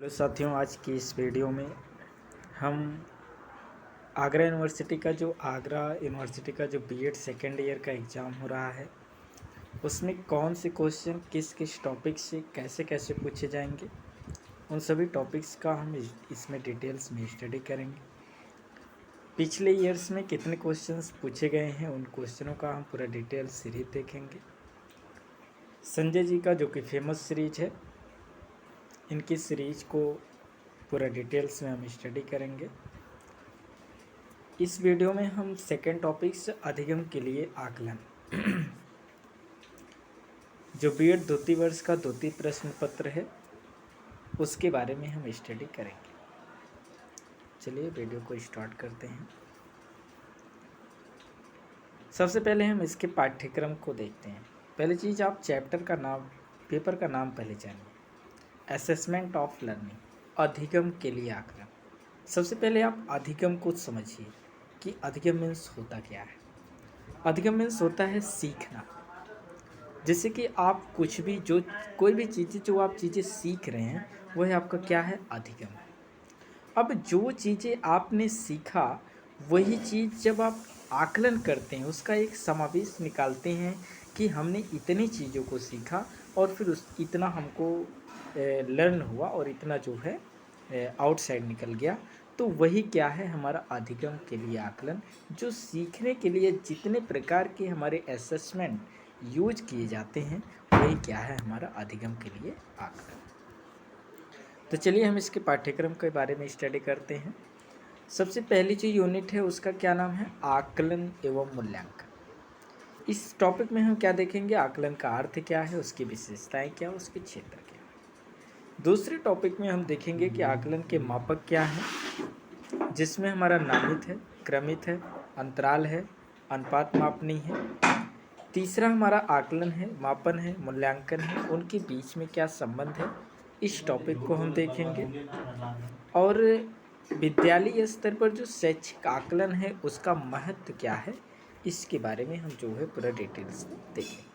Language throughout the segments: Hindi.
तो साथियों, आज की इस वीडियो में हम आगरा यूनिवर्सिटी का जो बीएड सेकेंड ईयर का एग्ज़ाम हो रहा है, उसमें कौन से क्वेश्चन किस किस टॉपिक से कैसे कैसे पूछे जाएंगे, उन सभी टॉपिक्स का हम इसमें डिटेल्स में स्टडी करेंगे। पिछले ईयर्स में कितने क्वेश्चंस पूछे गए हैं, उन क्वेश्चनों का हम पूरा डिटेल सीरीज देखेंगे। संजय जी का जो कि फेमस सीरीज है, इनकी सीरीज को पूरा डिटेल्स में हम स्टडी करेंगे। इस वीडियो में हम सेकेंड टॉपिक से अधिगम के लिए आकलन जो बीएड द्वितीय वर्ष का द्वितीय प्रश्न पत्र है, उसके बारे में हम स्टडी करेंगे। चलिए वीडियो को स्टार्ट करते हैं। सबसे पहले हम इसके पाठ्यक्रम को देखते हैं। पहली चीज़, आप चैप्टर का नाम, पेपर का नाम पहले जानिए। असेसमेंट ऑफ लर्निंग, अधिगम के लिए आकलन। सबसे पहले आप अधिगम को समझिए कि अधिगम मीन्स होता क्या है। अधिगम मीन्स होता है सीखना। जैसे कि आप कुछ भी कोई भी चीज़ें जो आप चीज़ें सीख रहे हैं, वह आपका क्या है, अधिगम है। अब जो चीज़ें आपने सीखा, वही चीज़ जब आप आकलन करते हैं, उसका एक समावेश निकालते हैं कि हमने इतनी चीज़ों को सीखा और फिर इतना हमको लर्न हुआ और इतना जो है आउटसाइड निकल गया, तो वही क्या है, हमारा अधिगम के लिए आकलन। जो सीखने के लिए जितने प्रकार के हमारे असेसमेंट यूज किए जाते हैं, वही क्या है, हमारा अधिगम के लिए आकलन। तो चलिए हम इसके पाठ्यक्रम के बारे में स्टडी करते हैं। सबसे पहली जो यूनिट है, उसका क्या नाम है, आकलन एवं मूल्यांकन। इस टॉपिक में हम क्या देखेंगे, आकलन का अर्थ क्या है, उसकी विशेषताएं क्या, उसके क्षेत्र क्या है। दूसरे टॉपिक में हम देखेंगे कि आकलन के मापक क्या हैं, जिसमें हमारा नामित है, क्रमित है, अंतराल है, अनुपात मापनी है। तीसरा हमारा आकलन है, मापन है, मूल्यांकन है, उनके बीच में क्या संबंध है, इस टॉपिक को हम देखेंगे। और विद्यालय स्तर पर जो शैक्षिक आकलन है, उसका महत्व क्या है, इसके बारे में हम जो है पूरा डिटेल्स देखेंगे।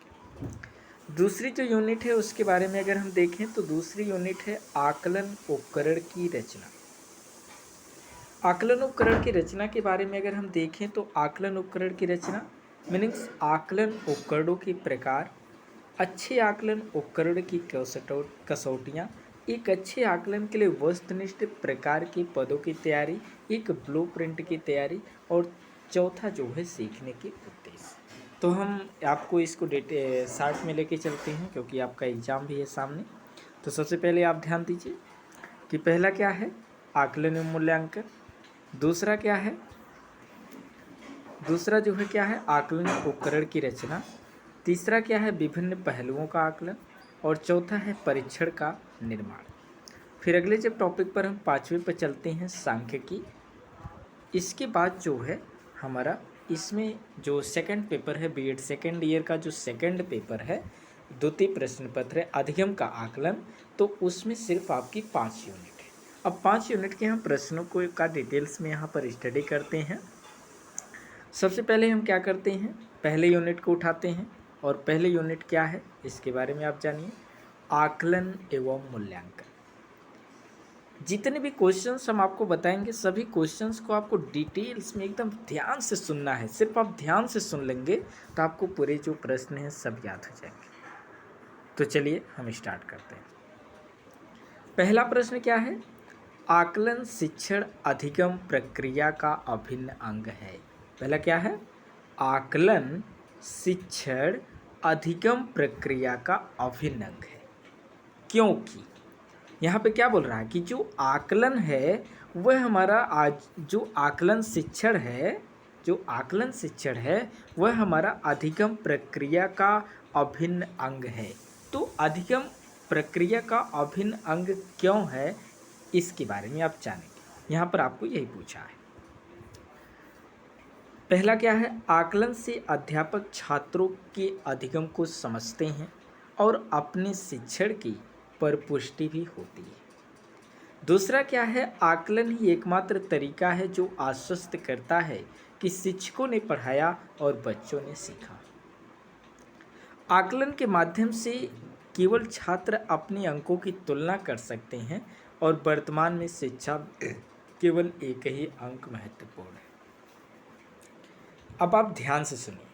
दूसरी जो यूनिट है, उसके बारे में अगर हम देखें तो दूसरी यूनिट है आकलन उपकरण की रचना। आकलन उपकरण की रचना के बारे में अगर हम देखें तो आकलन उपकरण की रचना मीनिंग्स आकलन उपकरणों के प्रकार, अच्छे आकलन उपकरण की कसौटियाँ, एक अच्छे आकलन के लिए वस्तुनिष्ठ प्रकार के पदों की तैयारी, एक ब्लूप्रिंट की तैयारी, और चौथा जो है सीखने के उद्देश्य। तो हम आपको इसको शार्ट में लेके चलते हैं, क्योंकि आपका एग्ज़ाम भी है सामने। तो सबसे पहले आप ध्यान दीजिए कि पहला क्या है, आकलन एवं मूल्यांकन। दूसरा क्या है, दूसरा जो है क्या है, आकलन उपकरण की रचना। तीसरा क्या है, विभिन्न पहलुओं का आकलन। और चौथा है परीक्षण का निर्माण। फिर अगले जब टॉपिक पर हम पाँचवें पर चलते हैं, सांख्यिकी। इसके बाद जो है हमारा इसमें जो सेकंड पेपर है, बीएड सेकंड ईयर का जो सेकंड पेपर है, द्वितीय प्रश्न पत्र है, अधिगम का आकलन, तो उसमें सिर्फ आपकी 5 यूनिट है। अब 5 यूनिट के हम प्रश्नों को का डिटेल्स में यहाँ पर स्टडी करते हैं। सबसे पहले हम क्या करते हैं, पहले यूनिट को उठाते हैं। और पहले यूनिट क्या है, इसके बारे में आप जानिए, आकलन एवं मूल्यांकन। जितने भी क्वेश्चंस हम आपको बताएंगे, सभी क्वेश्चंस को आपको डिटेल्स में एकदम ध्यान से सुनना है। सिर्फ आप ध्यान से सुन लेंगे तो आपको पूरे जो प्रश्न हैं सब याद हो जाएंगे। तो चलिए हम स्टार्ट करते हैं। पहला प्रश्न क्या है, आकलन शिक्षण अधिगम प्रक्रिया का अभिन्न अंग है। पहला क्या है, आकलन शिक्षण अधिगम प्रक्रिया का अभिन्न अंग है। क्योंकि यहाँ पे क्या बोल रहा है कि जो आकलन है, वह हमारा आज जो आकलन शिक्षण है, जो आकलन शिक्षण है, वह हमारा अधिगम प्रक्रिया का अभिन्न अंग है। तो अधिगम प्रक्रिया का अभिन्न अंग क्यों है, इसके बारे में आप जानेंगे। यहाँ पर आपको यही पूछा है। पहला क्या है, आकलन से अध्यापक छात्रों के अधिगम को समझते हैं और अपने शिक्षण की परिपुष्टि भी होती है। दूसरा क्या है, आकलन ही एकमात्र तरीका है जो आश्वस्त करता है कि शिक्षकों ने पढ़ाया और बच्चों ने सीखा। आकलन के माध्यम से केवल छात्र अपने अंकों की तुलना कर सकते हैं और वर्तमान में शिक्षा केवल एक ही अंक महत्वपूर्ण है। अब आप ध्यान से सुनिए,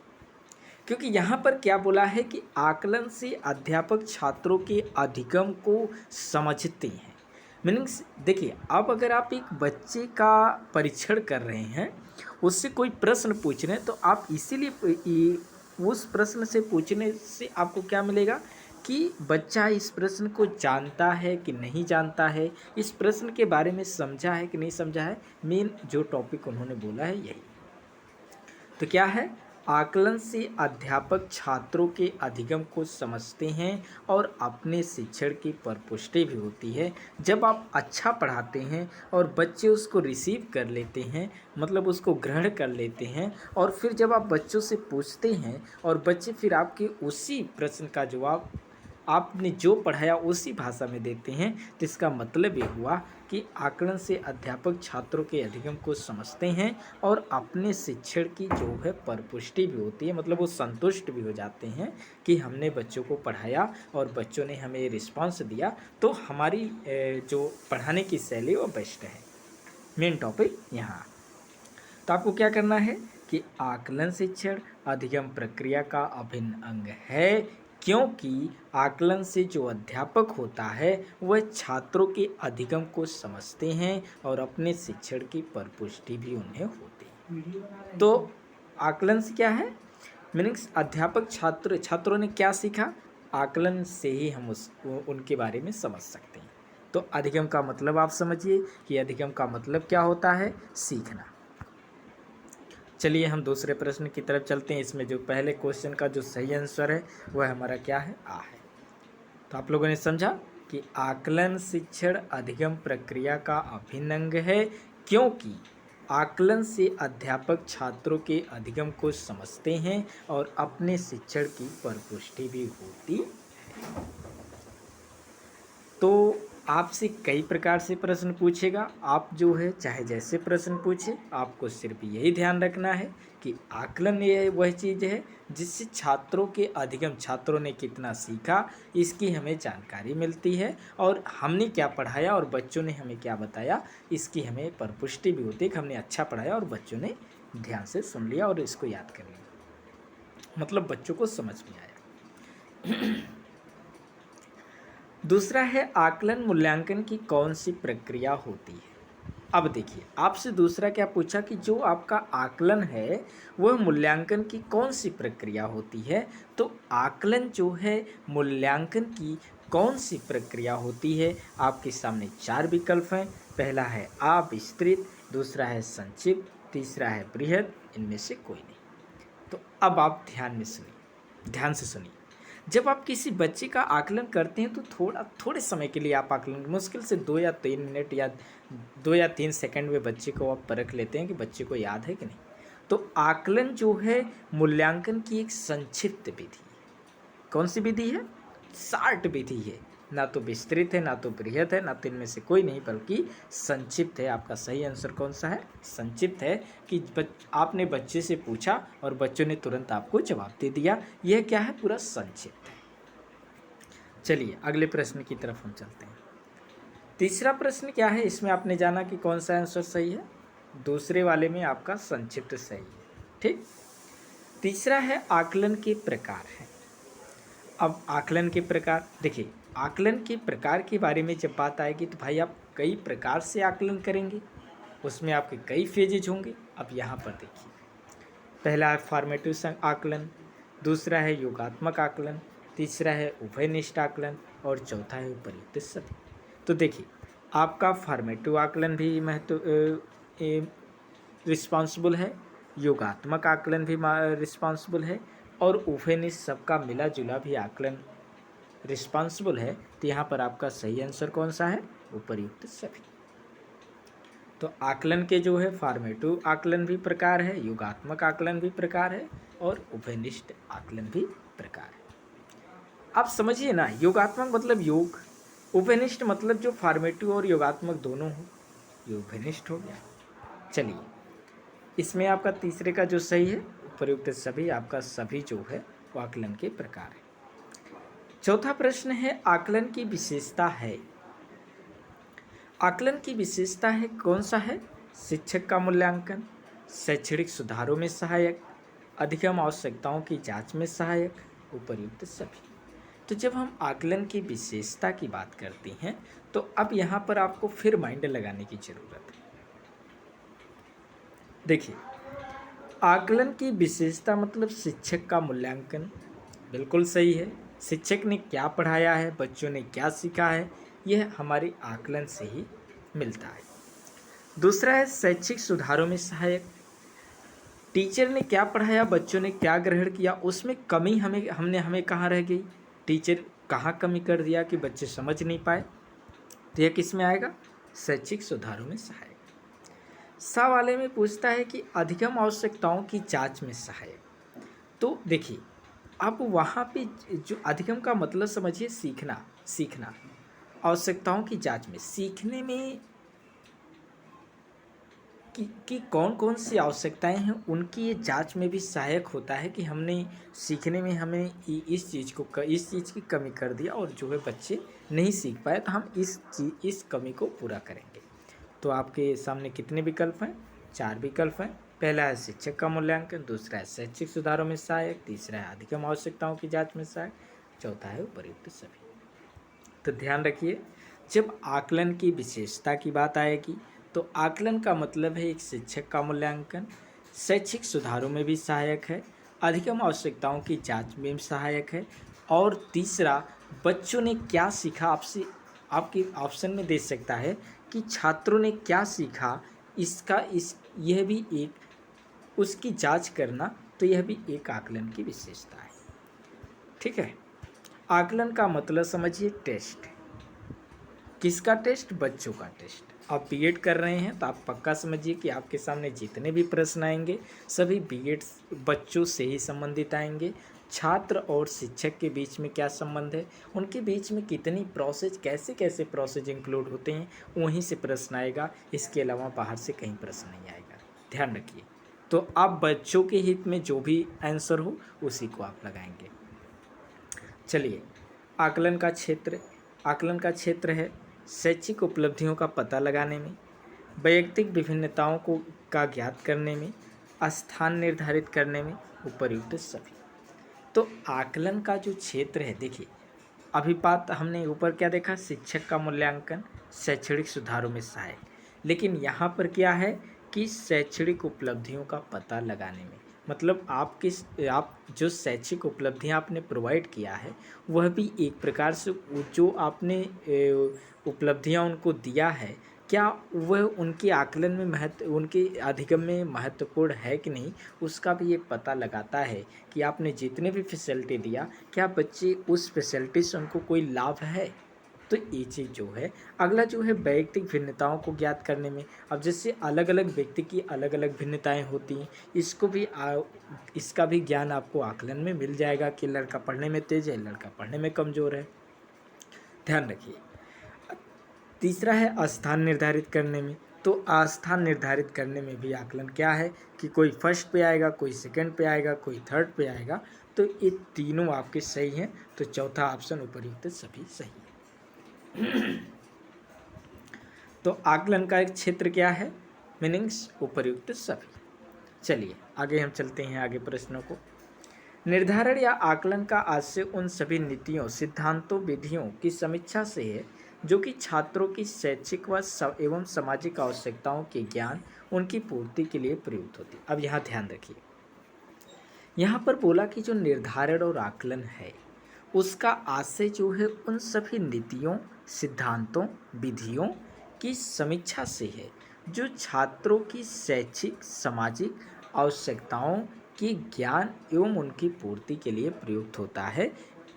क्योंकि यहाँ पर क्या बोला है कि आकलन से अध्यापक छात्रों के अधिगम को समझते हैं। मीनिंग्स देखिए, अब अगर आप एक बच्चे का परीक्षण कर रहे हैं, उससे कोई प्रश्न पूछ रहे हैं, तो आप इसीलिए उस प्रश्न से पूछने से आपको क्या मिलेगा कि बच्चा इस प्रश्न को जानता है कि नहीं जानता है, इस प्रश्न के बारे में समझा है कि नहीं समझा है। मेन जो टॉपिक उन्होंने बोला है यही तो क्या है, आकलन से अध्यापक छात्रों के अधिगम को समझते हैं और अपने शिक्षण की परिपुष्टि भी होती है। जब आप अच्छा पढ़ाते हैं और बच्चे उसको रिसीव कर लेते हैं, मतलब उसको ग्रहण कर लेते हैं, और फिर जब आप बच्चों से पूछते हैं और बच्चे फिर आपके उसी प्रश्न का जवाब आपने जो पढ़ाया उसी भाषा में देते हैं, तो इसका मतलब ये हुआ कि आकलन से अध्यापक छात्रों के अधिगम को समझते हैं और अपने शिक्षण की जो है परिपुष्टि भी होती है, मतलब वो संतुष्ट भी हो जाते हैं कि हमने बच्चों को पढ़ाया और बच्चों ने हमें रिस्पांस दिया, तो हमारी जो पढ़ाने की शैली वो बेस्ट है। मेन टॉपिक यहाँ। तो आपको क्या करना है कि आकलन शिक्षण अधिगम प्रक्रिया का अभिन्न अंग है, क्योंकि आकलन से जो अध्यापक होता है वह छात्रों के अधिगम को समझते हैं और अपने शिक्षण की परिपुष्टि भी उन्हें होती है। तो आकलन से क्या है, मीनिंग्स अध्यापक छात्रों ने क्या सीखा, आकलन से ही हम उनके बारे में समझ सकते हैं। तो अधिगम का मतलब आप समझिए कि अधिगम का मतलब क्या होता है, सीखना। चलिए हम दूसरे प्रश्न की तरफ चलते हैं। इसमें जो पहले क्वेश्चन का जो सही आंसर है वह हमारा क्या है, आ है। तो आप लोगों ने समझा कि आकलन शिक्षण अधिगम प्रक्रिया का अभिन्न अंग है, क्योंकि आकलन से अध्यापक छात्रों के अधिगम को समझते हैं और अपने शिक्षण की परिपुष्टि भी होती है। तो आपसे कई प्रकार से प्रश्न पूछेगा, आप जो है चाहे जैसे प्रश्न पूछे, आपको सिर्फ यही ध्यान रखना है कि आकलन ये वह चीज़ है जिससे छात्रों के अधिगम, छात्रों ने कितना सीखा इसकी हमें जानकारी मिलती है, और हमने क्या पढ़ाया और बच्चों ने हमें क्या बताया इसकी हमें परिपुष्टि भी होती है कि हमने अच्छा पढ़ाया और बच्चों ने ध्यान से सुन लिया और इसको याद कर लिया, मतलब बच्चों को समझ में आया। दूसरा है आकलन मूल्यांकन की कौन सी प्रक्रिया होती है। अब देखिए, आपसे दूसरा क्या पूछा कि जो आपका आकलन है वह मूल्यांकन की कौन सी प्रक्रिया होती है। तो आकलन जो है मूल्यांकन की कौन सी प्रक्रिया होती है, आपके सामने 4 विकल्प हैं। पहला है अविस्तृत, दूसरा है संक्षिप्त, तीसरा है बृहद, इनमें से कोई नहीं। तो अब आप ध्यान से सुनिए। जब आप किसी बच्चे का आकलन करते हैं तो थोड़े समय के लिए आप आकलन, मुश्किल से 2 या 3 मिनट या 2 या 3 सेकंड में बच्चे को आप परख लेते हैं कि बच्चे को याद है कि नहीं। तो आकलन जो है मूल्यांकन की एक संक्षिप्त विधि है। कौन सी विधि है, शार्ट विधि है, ना तो विस्तृत है ना तो बृहद है, ना तो इनमें से कोई नहीं बल्कि संक्षिप्त है। आपका सही आंसर कौन सा है, संक्षिप्त है, कि आपने बच्चे से पूछा और बच्चों ने तुरंत आपको जवाब दे दिया, यह क्या है, पूरा संक्षिप्त है। चलिए अगले प्रश्न की तरफ हम चलते हैं। तीसरा प्रश्न क्या है, इसमें आपने जाना कि कौन सा आंसर सही है, दूसरे वाले में आपका संक्षिप्त सही है, ठीक। तीसरा है आकलन के प्रकार है। अब आकलन के प्रकार देखिए, आकलन के प्रकार के बारे में जब बात आएगी तो भाई आप कई प्रकार से आकलन करेंगे, उसमें आपके कई फेजेज होंगे। अब यहाँ पर देखिए, पहला है फॉर्मेटिव आकलन, दूसरा है योगात्मक आकलन, तीसरा है उभयनिष्ठ आकलन और चौथा है उपर्युक्त सभी। तो देखिए, आपका फॉर्मेटिव आकलन भी रिस्पॉन्सिबल है, योगात्मक आकलन भी रिस्पॉन्सिबल है, और उभयनिष्ठ सबका मिला जुला भी आकलन रिस्पॉन्सिबल है। तो यहाँ पर आपका सही आंसर कौन सा है, उपर्युक्त सभी। तो आकलन के जो है फॉर्मेटिव आकलन भी प्रकार है, योगात्मक आकलन भी प्रकार है और उभयनिष्ठ आकलन भी प्रकार है। आप समझिए ना, योगात्मक मतलब योग, उभयनिष्ठ मतलब जो फॉर्मेटिव और योगात्मक दोनों हो, ये उभयनिष्ठ हो गया। चलिए, इसमें आपका तीसरे का जो सही है, उपर्युक्त सभी, आपका सभी जो है वो आकलन के प्रकार है। चौथा प्रश्न है आकलन की विशेषता है। आकलन की विशेषता है कौन सा है? शिक्षक का मूल्यांकन, शैक्षणिक सुधारों में सहायक, अधिगम आवश्यकताओं की जांच में सहायक, उपर्युक्त सभी। तो जब हम आकलन की विशेषता की बात करते हैं तो अब यहाँ पर आपको फिर माइंड लगाने की जरूरत है। देखिए, आकलन की विशेषता मतलब शिक्षक का मूल्यांकन, बिल्कुल सही है। शिक्षक ने क्या पढ़ाया है, बच्चों ने क्या सीखा है, यह हमारे आकलन से ही मिलता है। दूसरा है शैक्षिक सुधारों में सहायक। टीचर ने क्या पढ़ाया, बच्चों ने क्या ग्रहण किया, उसमें कमी हमें कहाँ रह गई, टीचर कहाँ कमी कर दिया कि बच्चे समझ नहीं पाए, तो यह किस में आएगा? शैक्षिक सुधारों में सहायक। सा वाले में पूछता है कि अधिगम आवश्यकताओं की जांच में सहायक। तो देखिए, अब वहाँ पे जो अधिगम का मतलब समझिए सीखना आवश्यकताओं की जांच में, सीखने में कि कौन कौन सी आवश्यकताएं हैं उनकी ये जांच में भी सहायक होता है कि हमने सीखने में हमें इस चीज़ की कमी कर दिया और जो है बच्चे नहीं सीख पाए, तो हम इस कमी को पूरा करेंगे। तो आपके सामने कितने विकल्प हैं? 4 विकल्प हैं। पहला है शिक्षक का मूल्यांकन, दूसरा है शैक्षिक सुधारों में सहायक, तीसरा है अधिगम आवश्यकताओं की जांच में सहायक, चौथा है उपर्युक्त सभी। तो ध्यान रखिए, जब आकलन की विशेषता की बात आएगी तो आकलन का मतलब है एक शिक्षक का मूल्यांकन, शैक्षिक सुधारों में भी सहायक है, अधिगम आवश्यकताओं की जांच में भी सहायक है, और तीसरा बच्चों ने क्या सीखा, आपसे आपके ऑप्शन में दे सकता है कि छात्रों ने क्या सीखा, यह भी एक उसकी जांच करना, तो यह भी एक आकलन की विशेषता है। ठीक है, आकलन का मतलब समझिए टेस्ट। किसका टेस्ट? बच्चों का टेस्ट। आप बीएड कर रहे हैं तो आप पक्का समझिए कि आपके सामने जितने भी प्रश्न आएंगे सभी बीएड बच्चों से ही संबंधित आएंगे। छात्र और शिक्षक के बीच में क्या संबंध है, उनके बीच में कितनी प्रोसेस, कैसे कैसे प्रोसेस इंक्लूड होते हैं, वहीं से प्रश्न आएगा। इसके अलावा बाहर से कहीं प्रश्न नहीं आएगा, ध्यान रखिए। तो आप बच्चों के हित में जो भी आंसर हो उसी को आप लगाएंगे। चलिए, आकलन का क्षेत्र है शैक्षिक उपलब्धियों का पता लगाने में, वैयक्तिक विभिन्नताओं का ज्ञात करने में, स्थान निर्धारित करने में, उपर्युक्त सभी। तो आकलन का जो क्षेत्र है, देखिए अभी बात हमने ऊपर क्या देखा, शिक्षक का मूल्यांकन, शैक्षणिक सुधारों में सहायक, लेकिन यहाँ पर क्या है कि शैक्षणिक उपलब्धियों का पता लगाने में, मतलब आप जो शैक्षिक उपलब्धियाँ आपने प्रोवाइड किया है वह भी एक प्रकार से जो आपने उपलब्धियाँ उनको दिया है, क्या वह उनके आकलन में उनके अधिगम में महत्वपूर्ण है कि नहीं, उसका भी ये पता लगाता है कि आपने जितने भी फैसिलिटी दिया, क्या बच्चे उस फैसिलिटी से उनको कोई लाभ है। तो ये चीज़ जो है, अगला जो है वैयक्तिक भिन्नताओं को ज्ञात करने में। अब जैसे अलग अलग व्यक्ति की अलग अलग भिन्नताएं होती हैं, इसका भी ज्ञान आपको आकलन में मिल जाएगा कि लड़का पढ़ने में तेज है, लड़का पढ़ने में कमज़ोर है, ध्यान रखिए। तीसरा है स्थान निर्धारित करने में। तो स्थान निर्धारित करने में भी आकलन क्या है कि कोई फर्स्ट पे आएगा, कोई सेकंड पे आएगा, कोई थर्ड पे आएगा, तो ये तीनों आपके सही हैं, तो चौथा ऑप्शन उपर्युक्त सभी सही है। तो आकलन का एक क्षेत्र क्या है? मीनिंग्स उपर्युक्त सभी। चलिए आगे हम चलते हैं आगे प्रश्नों को। निर्धारण या आकलन का आशय उन सभी नीतियों, सिद्धांतों, विधियों की समीक्षा से है जो कि छात्रों की शैक्षिक एवं सामाजिक आवश्यकताओं के ज्ञान उनकी पूर्ति के लिए प्रयुक्त होती है। अब यहाँ ध्यान रखिए, यहाँ पर बोला कि जो निर्धारण और आकलन है उसका आशय जो है उन सभी नीतियों, सिद्धांतों, विधियों की समीक्षा से है जो छात्रों की शैक्षिक, सामाजिक आवश्यकताओं की ज्ञान एवं उनकी पूर्ति के लिए प्रयुक्त होता है।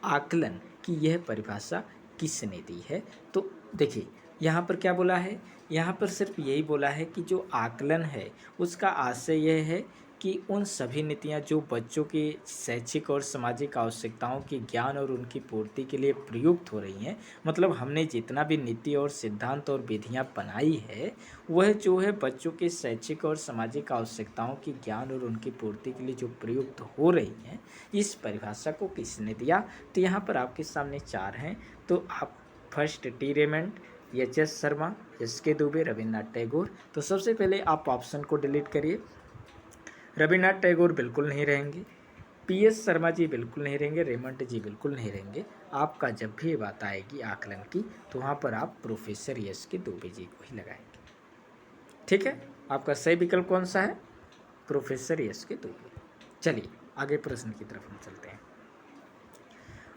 आकलन की यह परिभाषा किसने दी है? तो देखिए यहाँ पर क्या बोला है, यहाँ पर सिर्फ यही बोला है कि जो आकलन है उसका आशय यह है कि उन सभी नीतियाँ जो बच्चों की शैक्षिक और सामाजिक आवश्यकताओं के ज्ञान और उनकी पूर्ति के लिए प्रयुक्त हो रही हैं, मतलब हमने जितना भी नीति और सिद्धांत और विधियाँ बनाई है वह जो है बच्चों के शैक्षिक और सामाजिक आवश्यकताओं की ज्ञान और उनकी पूर्ति के लिए जो प्रयुक्त हो रही हैं, इस परिभाषा को किसने दिया? तो यहाँ पर आपके सामने 4 हैं, तो आप first T Raymond, HS. Sharma, SK. Dubey, Rabindranath Tagore. तो सबसे पहले आप ऑप्शन को डिलीट करिए। रविन्द्रनाथ टैगोर बिल्कुल नहीं रहेंगे, पी.एस. शर्मा जी बिल्कुल नहीं रहेंगे, रेमंड जी बिल्कुल नहीं रहेंगे। आपका जब भी बात आएगी आकलन की तो वहाँ पर आप प्रोफेसर एस.के. दुबे जी को ही लगाएंगे। ठीक है, आपका सही विकल्प कौन सा है? Professor S K. दुबे। चलिए आगे प्रश्न की तरफ हम चलते हैं।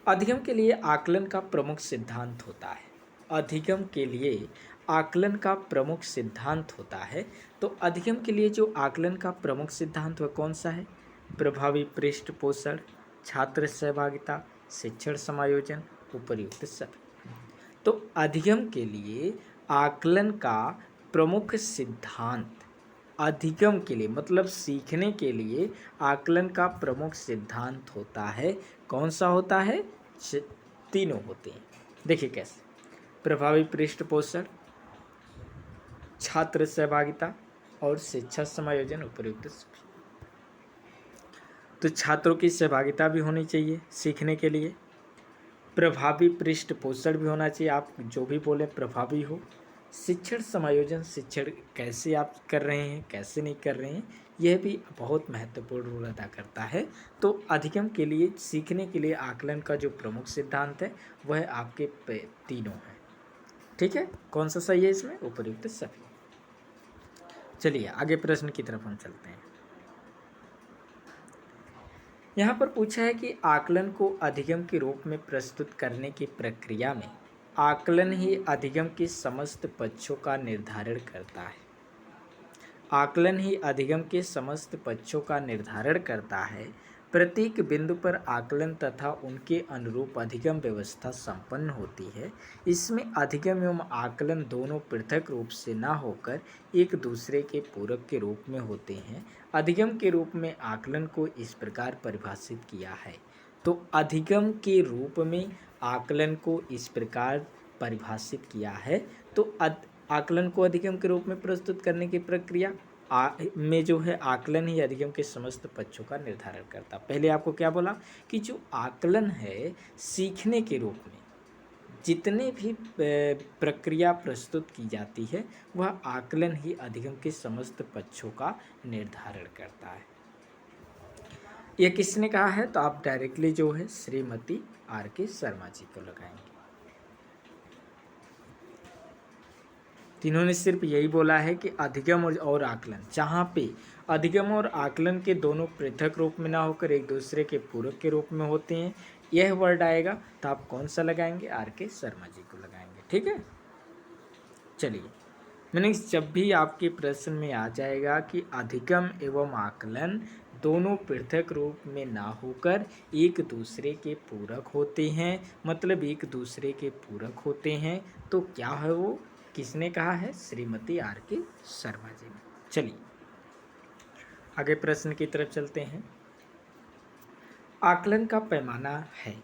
अधिगम के लिए आकलन का प्रमुख सिद्धांत होता है। अधिगम के लिए आकलन का प्रमुख सिद्धांत होता है। तो अधिगम के लिए जो आकलन का प्रमुख सिद्धांत वह कौन सा है? प्रभावी पृष्ठपोषण, छात्र सहभागिता, शिक्षण समायोजन, उपर्युक्त सभी। तो अधिगम के लिए आकलन का प्रमुख सिद्धांत, अधिगम के लिए मतलब सीखने के लिए आकलन का प्रमुख सिद्धांत होता है। कौन सा होता है? तीनों होते हैं। देखिए कैसे, प्रभावी पृष्ठपोषण, छात्र सहभागिता और शिक्षा समायोजन, उपर्युक्त सभी। तो छात्रों की सहभागिता भी होनी चाहिए सीखने के लिए, प्रभावी पृष्ठपोषण भी होना चाहिए, आप जो भी बोले प्रभावी हो, शिक्षण समायोजन, शिक्षण कैसे आप कर रहे हैं कैसे नहीं कर रहे हैं यह भी बहुत महत्वपूर्ण रोल अदा करता है। तो अधिगम के लिए सीखने के लिए आकलन का जो प्रमुख सिद्धांत है वह आपके तीनों हैं। ठीक है, कौन सा सही है इसमें? उपर्युक्त सभी। चलिए आगे प्रश्न की तरफ हम चलते हैं। यहाँ पर पूछा है कि आकलन को अधिगम के रूप में प्रस्तुत करने की प्रक्रिया में आकलन ही अधिगम के समस्त पक्षों का निर्धारण करता है। आकलन ही अधिगम के समस्त पक्षों का निर्धारण करता है। प्रत्येक बिंदु पर आकलन तथा उनके अनुरूप अधिगम व्यवस्था संपन्न होती है। इसमें अधिगम एवं आकलन दोनों पृथक रूप से न होकर एक दूसरे के पूरक के रूप में होते हैं। अधिगम के रूप में आकलन को इस प्रकार परिभाषित किया है। तो अधिगम के रूप में आकलन को इस प्रकार परिभाषित किया है। तो आकलन को अधिगम के रूप में प्रस्तुत करने की प्रक्रिया में जो है आकलन ही अधिगम के समस्त पक्षों का निर्धारण करता। पहले आपको क्या बोला कि जो आकलन है सीखने के रूप में जितने भी प्रक्रिया प्रस्तुत की जाती है वह आकलन ही अधिगम के समस्त पक्षों का निर्धारण करता है। यह किसने कहा है? तो आप डायरेक्टली जो है श्रीमती R.K. शर्मा जी को लगाएंगे। इन्होंने सिर्फ यही बोला है कि अधिगम और आकलन, जहाँ पे अधिगम और आकलन के दोनों पृथक रूप में ना होकर एक दूसरे के पूरक के रूप में होते हैं, यह वर्ड आएगा तो आप कौन सा लगाएंगे? R.K. शर्मा जी को लगाएंगे। ठीक है, चलिए मीनिंग्स जब भी आपके प्रश्न में आ जाएगा कि अधिगम एवं आकलन दोनों पृथक रूप में ना होकर एक दूसरे के पूरक होते हैं, मतलब एक दूसरे के पूरक होते हैं, तो क्या है वो? किसने कहा है? श्रीमती R.K. शर्मा जी ने। चलिए आगे प्रश्न की तरफ चलते हैं। आकलन का पैमाना है,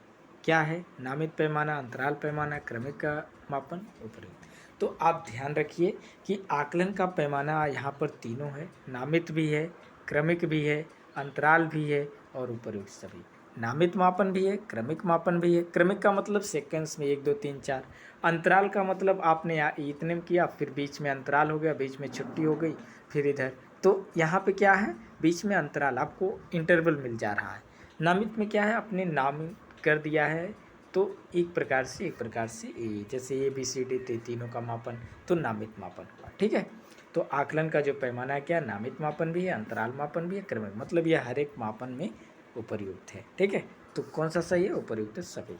क्या है? नामित पैमाना, अंतराल पैमाना, क्रमिक का मापन, उपर्युक्त। तो आप ध्यान रखिए कि आकलन का पैमाना यहाँ पर तीनों है, नामित भी है, क्रमिक भी है, अंतराल भी है और उपर्युक्त सभी। नामित मापन भी है, क्रमिक मापन भी है। क्रमिक का मतलब सेकंड्स में 1 2 3 4। अंतराल का मतलब आपने इतने में किया फिर बीच में अंतराल हो गया, बीच में छुट्टी हो गई, फिर इधर। तो यहाँ पे क्या है? बीच में अंतराल, आपको इंटरवल मिल जा रहा है। नामित में क्या है? आपने नाम कर दिया है तो एक प्रकार से जैसे ABCD तीनों का मापन, तो नामित मापन हुआ। ठीक है, तो आकलन का जो पैमाना है क्या? नामित मापन भी है, अंतराल मापन भी है, क्रमिक, मतलब यह हर एक मापन में उपर्युक्त है। ठीक है, तो कौन सा सही है? उपर्युक्त सभी।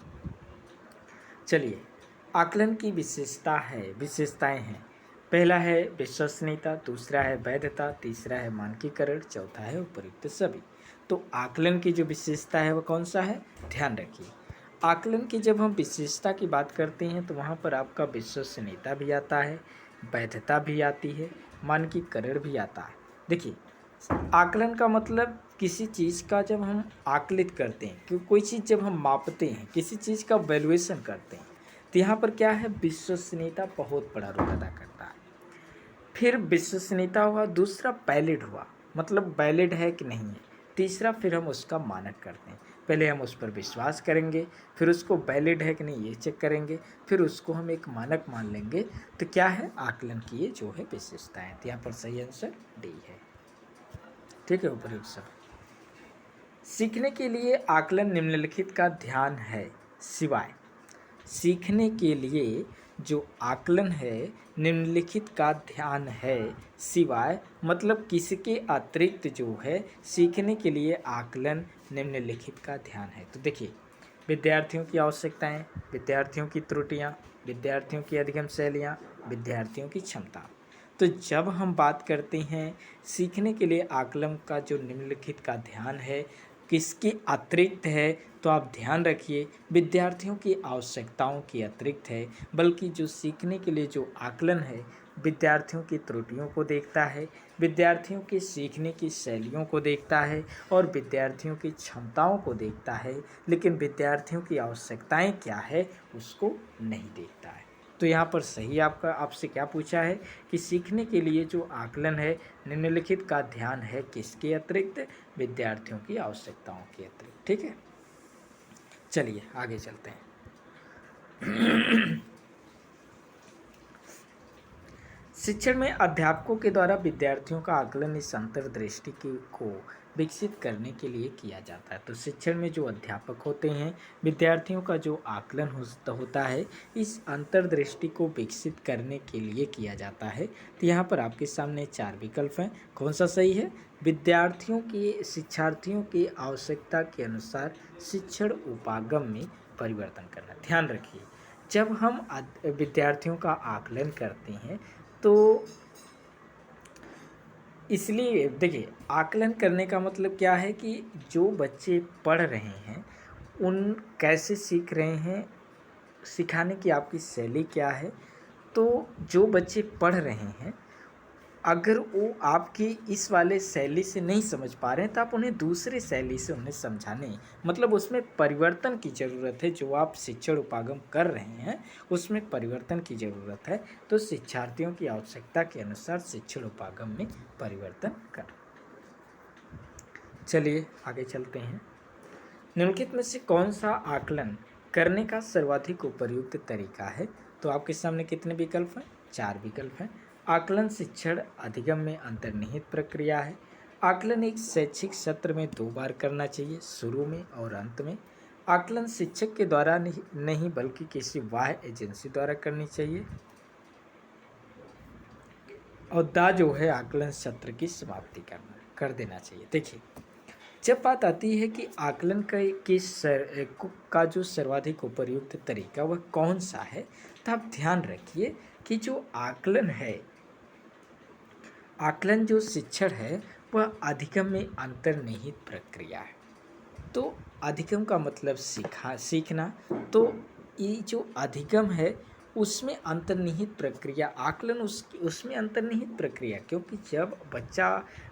चलिए आकलन की विशेषताएं हैं। पहला है विश्वसनीयता, दूसरा है वैधता, तीसरा है मानकीकरण, चौथा है उपर्युक्त सभी। तो आकलन की जो विशेषता है वह कौन सा है? ध्यान रखिए, आकलन की जब हम विशेषता की बात करते हैं तो वहाँ पर आपका विश्वसनीयता भी आता है, वैधता भी आती है, मानकीकरण भी आता है। देखिए आकलन का मतलब किसी चीज़ का जब हम आकलित करते हैं कि कोई चीज़ जब हम मापते हैं, किसी चीज़ का वैल्यूएशन करते हैं, तो यहाँ पर क्या है? विश्वसनीयता बहुत बड़ा रोल अदा करता है। फिर विश्वसनीयता हुआ, दूसरा वैलिड हुआ, मतलब वैलिड है कि नहीं है, तीसरा फिर हम उसका मानक करते हैं। पहले हम उस पर विश्वास करेंगे, फिर उसको वैलिड है कि नहीं ये चेक करेंगे, फिर उसको हम एक मानक मान लेंगे। तो क्या है, आकलन की ये जो है विशेषताएं। तो यहाँ पर सही आंसर डी है। ठीक है, उपयुक्त सब। सीखने के लिए आकलन निम्नलिखित का ध्यान है सिवाय। सीखने के लिए जो आकलन है निम्नलिखित का ध्यान है सिवाय, मतलब किसके अतिरिक्त जो है सीखने के लिए आकलन निम्नलिखित का ध्यान है। तो देखिए, विद्यार्थियों की आवश्यकताएं, विद्यार्थियों की त्रुटियां, विद्यार्थियों की अधिगम शैलियां, विद्यार्थियों की क्षमता। तो जब हम बात करते हैं सीखने के लिए आकलन का जो निम्नलिखित का ध्यान है किसके अतिरिक्त है, तो आप ध्यान रखिए विद्यार्थियों की आवश्यकताओं के अतिरिक्त है, बल्कि जो सीखने के लिए जो आकलन है विद्यार्थियों की त्रुटियों को देखता है, विद्यार्थियों के सीखने की शैलियों को देखता है और विद्यार्थियों की क्षमताओं को देखता है, लेकिन विद्यार्थियों की आवश्यकताएं क्या है उसको नहीं देखता है। तो यहाँ पर सही आपका आपसे क्या पूछा है कि सीखने के लिए जो आकलन है निम्नलिखित का ध्यान है किसके अतिरिक्त, विद्यार्थियों की आवश्यकताओं के अतिरिक्त। ठीक है, चलिए आगे चलते हैं। शिक्षण में अध्यापकों के द्वारा विद्यार्थियों का आकलन इस अंतर्दृष्टि को विकसित करने के लिए किया जाता है। तो शिक्षण में जो अध्यापक होते हैं विद्यार्थियों का जो आकलन होता है इस अंतर्दृष्टि को विकसित करने के लिए किया जाता है। तो यहाँ पर आपके सामने 4 विकल्प हैं, कौन सा सही है, शिक्षार्थियों की आवश्यकता के अनुसार शिक्षण उपागम में परिवर्तन करना। ध्यान रखिए, जब हम विद्यार्थियों का आकलन करते हैं तो इसलिए देखिए, आकलन करने का मतलब क्या है कि जो बच्चे पढ़ रहे हैं उन कैसे सीख रहे हैं, सिखाने की आपकी शैली क्या है। तो जो बच्चे पढ़ रहे हैं अगर वो आपकी इस वाले शैली से नहीं समझ पा रहे हैं तो आप उन्हें दूसरे शैली से उन्हें समझाने, मतलब उसमें परिवर्तन की ज़रूरत है। जो आप शिक्षण उपागम कर रहे हैं उसमें परिवर्तन की ज़रूरत है। तो शिक्षार्थियों की आवश्यकता के अनुसार शिक्षण उपागम में परिवर्तन कर। चलिए आगे चलते हैं। निम्नलिखित में से कौन सा आकलन करने का सर्वाधिक उपयुक्त तरीका है। तो आपके सामने कितने विकल्प हैं, 4 विकल्प हैं। आकलन शिक्षण अधिगम में अंतर्निहित प्रक्रिया है। आकलन एक शैक्षिक सत्र में 2 बार करना चाहिए, शुरू में और अंत में। आकलन शिक्षक के द्वारा नहीं बल्कि किसी बाह्य एजेंसी द्वारा करनी चाहिए। और दा जो है आकलन सत्र की समाप्ति कर देना चाहिए। देखिए, जब बात आती है कि आकलन का जो सर्वाधिक उपयुक्त तरीका वह कौन सा है, तो आप ध्यान रखिए कि जो आकलन है, आकलन जो शिक्षण है वह अधिगम में अंतर्निहित प्रक्रिया है। तो अधिगम का मतलब सीखना। तो ये जो अधिगम है उसमें अंतर्निहित प्रक्रिया, आकलन उसमें अंतर्निहित प्रक्रिया, क्योंकि जब बच्चा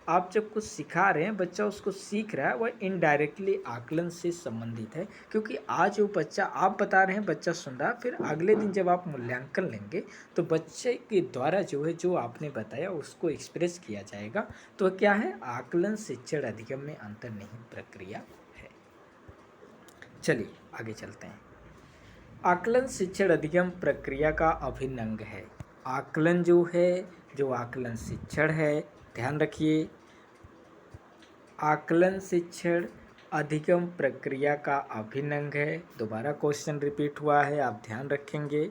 आप जब कुछ सिखा रहे हैं बच्चा उसको सीख रहा है वह इनडायरेक्टली आकलन से संबंधित है। क्योंकि आज वो बच्चा आप बता रहे हैं बच्चा सुन रहा है, फिर अगले दिन जब आप मूल्यांकन लेंगे तो बच्चे के द्वारा जो है जो आपने बताया उसको एक्सप्रेस किया जाएगा। तो क्या है, आकलन शिक्षण अधिगम में अंतर्निहित प्रक्रिया है। चलिए आगे चलते हैं। आकलन शिक्षण अधिगम प्रक्रिया का अभिन्न अंग है। आकलन जो है, जो आकलन शिक्षण है, ध्यान रखिए, आकलन शिक्षण अधिगम प्रक्रिया का अभिन्न अंग है। दोबारा क्वेश्चन रिपीट हुआ है, आप ध्यान रखेंगे,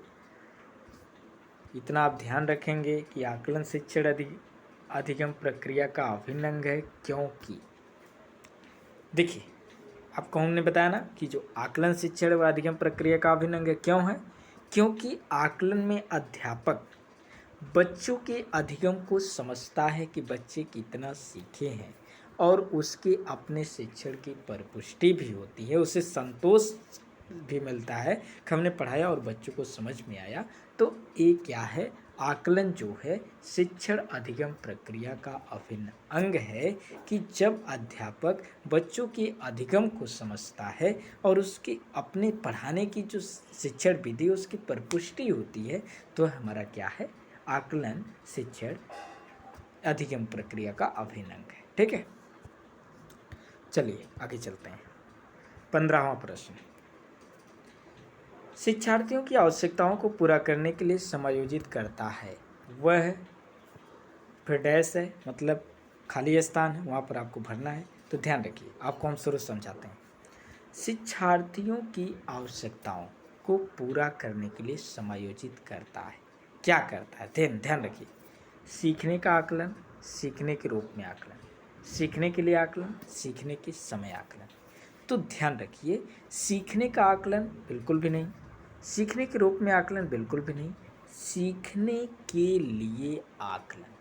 इतना आप ध्यान रखेंगे कि आकलन शिक्षण अधिगम प्रक्रिया का अभिन्न अंग है। क्योंकि देखिए, आपको हमने बताया ना कि जो आकलन शिक्षण व अधिगम प्रक्रिया का अभिन्न अंग क्यों है, क्योंकि आकलन में अध्यापक बच्चों के अधिगम को समझता है कि बच्चे कितना सीखे हैं और उसके अपने शिक्षण की परिपुष्टि भी होती है, उसे संतोष भी मिलता है कि हमने पढ़ाया और बच्चों को समझ में आया। तो ये क्या है, आकलन जो है शिक्षण अधिगम प्रक्रिया का अभिन्न अंग है कि जब अध्यापक बच्चों के अधिगम को समझता है और उसकी अपने पढ़ाने की जो शिक्षण विधि उसकी परिपुष्टि होती है, तो हमारा क्या है, आकलन शिक्षण अधिगम प्रक्रिया का अभिन्न अंग है। ठीक है, चलिए आगे चलते हैं। 15वां प्रश्न, शिक्षार्थियों की आवश्यकताओं को पूरा करने के लिए समायोजित करता है वह, फिर डैश है, मतलब खाली स्थान है, वहाँ पर आपको भरना है। तो ध्यान रखिए, आपको हम शुरू समझाते हैं। शिक्षार्थियों की आवश्यकताओं को पूरा करने के लिए समायोजित करता है। क्या करता है? ध्यान रखिए, सीखने का आकलन, सीखने के रूप में आकलन, सीखने के लिए आकलन, सीखने के समय आकलन। तो ध्यान रखिए, सीखने का आकलन बिल्कुल भी नहीं, सीखने के रूप में आकलन बिल्कुल भी नहीं, सीखने के लिए आकलन।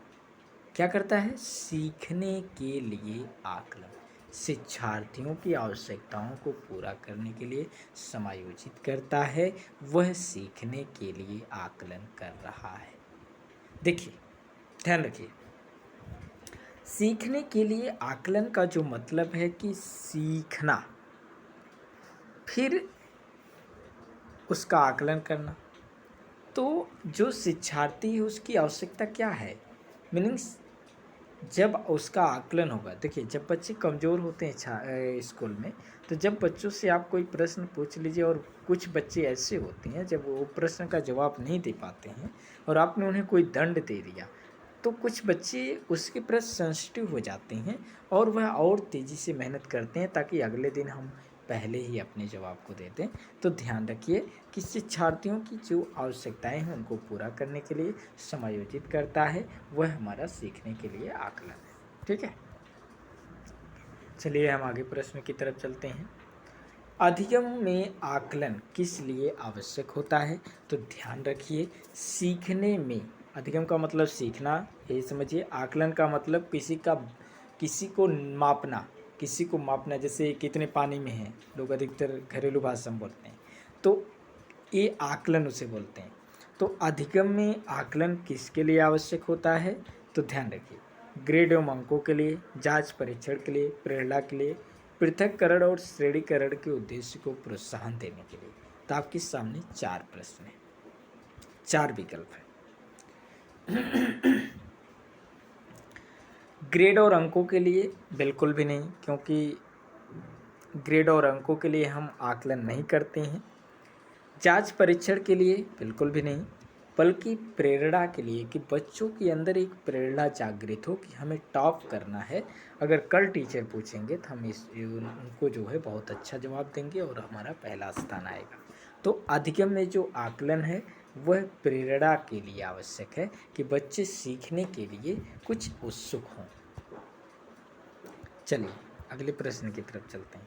क्या करता है? सीखने के लिए आकलन। शिक्षार्थियों की आवश्यकताओं को पूरा करने के लिए समायोजित करता है, वह सीखने के लिए आकलन कर रहा है। देखिए, ध्यान रखिए, सीखने के लिए आकलन का जो मतलब है कि सीखना, फिर उसका आकलन करना। तो जो शिक्षार्थी है उसकी आवश्यकता क्या है? मीनिंग्स, जब उसका आकलन होगा। देखिए, जब बच्चे कमज़ोर होते हैं स्कूल में, तो जब बच्चों से आप कोई प्रश्न पूछ लीजिए, और कुछ बच्चे ऐसे होते हैं जब वो प्रश्न का जवाब नहीं दे पाते हैं और आपने उन्हें कोई दंड दे दिया, तो कुछ बच्चे उसके प्रति सेंसिटिव हो जाते हैं और वह और तेज़ी से मेहनत करते हैं ताकि अगले दिन हम पहले ही अपने जवाब को दे दें। तो ध्यान रखिए कि शिक्षार्थियों की जो आवश्यकताएं हैं उनको पूरा करने के लिए समायोजित करता है, वह हमारा सीखने के लिए आकलन है। ठीक है, चलिए हम आगे प्रश्न की तरफ चलते हैं। अधिगम में आकलन किस लिए आवश्यक होता है? तो ध्यान रखिए, सीखने में, अधिगम का मतलब सीखना, यही समझिए। आकलन का मतलब किसी को मापना, किसी को मापना, जैसे कितने पानी में हैं, लोग अधिकतर घरेलू भाषा में बोलते हैं, तो ये आकलन उसे बोलते हैं। तो अधिगम में आकलन किसके लिए आवश्यक होता है? तो ध्यान रखिए, ग्रेड एवं अंकों के लिए, जांच परीक्षण के लिए, प्रेरणा के लिए, पृथक्करण और श्रेणीकरण के उद्देश्य को प्रोत्साहन देने के लिए। तो आपके सामने 4 प्रश्न हैं, 4 विकल्प हैं। ग्रेड और अंकों के लिए बिल्कुल भी नहीं, क्योंकि ग्रेड और अंकों के लिए हम आकलन नहीं करते हैं। जांच परीक्षण के लिए बिल्कुल भी नहीं, बल्कि प्रेरणा के लिए, कि बच्चों के अंदर एक प्रेरणा जागृत हो कि हमें टॉप करना है। अगर कल टीचर पूछेंगे तो हम उनको जो है बहुत अच्छा जवाब देंगे और हमारा पहला स्थान आएगा। तो अधिगम में जो आकलन है वह प्रेरणा के लिए आवश्यक है, कि बच्चे सीखने के लिए कुछ उत्सुक हों। चलिए अगले प्रश्न की तरफ चलते हैं।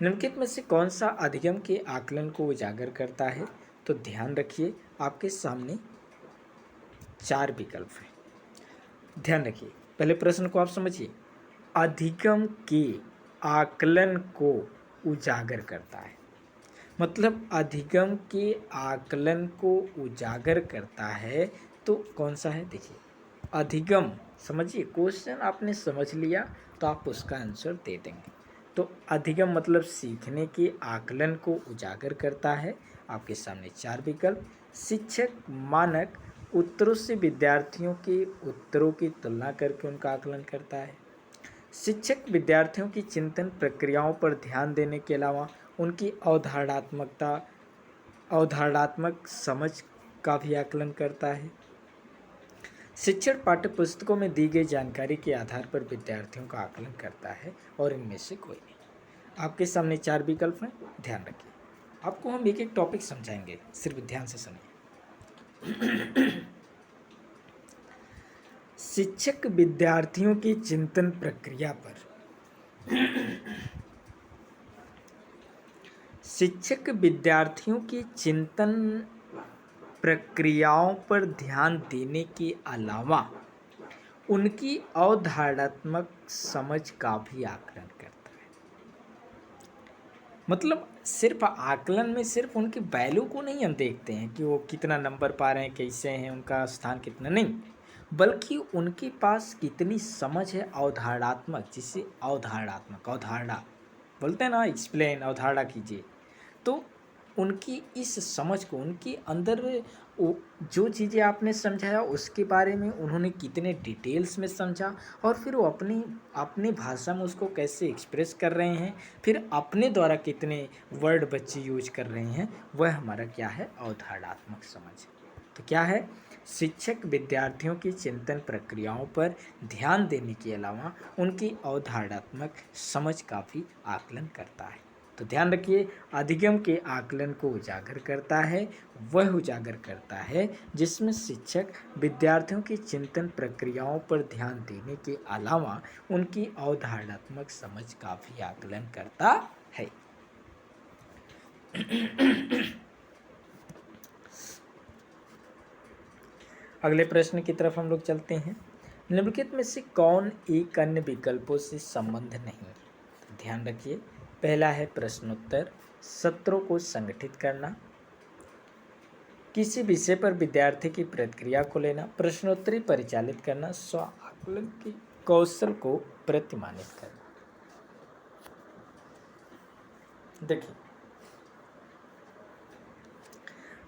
निम्नलिखित में से कौन सा अधिगम के आकलन को उजागर करता है? तो ध्यान रखिए, आपके सामने 4 विकल्प हैं। ध्यान रखिए, पहले प्रश्न को आप समझिए। अधिगम के आकलन को उजागर करता है, मतलब अधिगम के आकलन को उजागर करता है। तो कौन सा है? देखिए, अधिगम, समझिए, क्वेश्चन आपने समझ लिया तो आप उसका आंसर दे देंगे। तो अधिगम मतलब सीखने के आकलन को उजागर करता है। आपके सामने 4 विकल्प। शिक्षक मानक उत्तरों से विद्यार्थियों के उत्तरों की तुलना करके उनका आकलन करता है। शिक्षक विद्यार्थियों की चिंतन प्रक्रियाओं पर ध्यान देने के अलावा उनकी अवधारणात्मक समझ का भी आकलन करता है। शिक्षक पाठ्यपुस्तकों में दी गई जानकारी के आधार पर विद्यार्थियों का आकलन करता है, और इनमें से कोई नहीं। आपके सामने 4 विकल्प हैं, ध्यान रखिए। आपको हम एक एक टॉपिक समझाएंगे, सिर्फ ध्यान से सुनिए। शिक्षक विद्यार्थियों की चिंतन प्रक्रिया पर, शिक्षक विद्यार्थियों की चिंतन प्रक्रियाओं पर ध्यान देने के अलावा उनकी अवधारणात्मक समझ का भी आकलन करता है। मतलब सिर्फ आकलन में सिर्फ उनकी वैल्यू को नहीं हम देखते हैं कि वो कितना नंबर पा रहे हैं, कैसे हैं, उनका स्थान कितना, नहीं, बल्कि उनके पास कितनी समझ है अवधारणात्मक, जिसे अवधारणात्मक, अवधारणा बोलते हैं ना, एक्सप्लेन, अवधारणा कीजिए। तो उनकी इस समझ को, उनकी अंदर जो चीज़ें आपने समझाया उसके बारे में उन्होंने कितने डिटेल्स में समझा, और फिर वो अपनी अपनी भाषा में उसको कैसे एक्सप्रेस कर रहे हैं, फिर अपने द्वारा कितने वर्ड बच्चे यूज कर रहे हैं, वह हमारा क्या है, अवधारणात्मक समझ। तो क्या है, शिक्षक विद्यार्थियों की चिंतन प्रक्रियाओं पर ध्यान देने के अलावा उनकी अवधारणात्मक समझ का भी आकलन करता है। तो ध्यान रखिए, अधिगम के आकलन को उजागर करता है, वह उजागर करता है जिसमें शिक्षक विद्यार्थियों की चिंतन प्रक्रियाओं पर ध्यान देने के अलावा उनकी अवधारणात्मक समझ का भी आकलन करता है। अगले प्रश्न की तरफ हम लोग चलते हैं। निम्नलिखित में से कौन एक अन्य विकल्पों से संबंध नहीं? ध्यान रखिए, पहला है प्रश्नोत्तर सत्रों को संगठित करना, किसी विषय पर विद्यार्थी की प्रतिक्रिया को लेना, प्रश्नोत्तरी परिचालित करना, स्व आकलन के कौशल को प्रतिमानित करना। देखिए,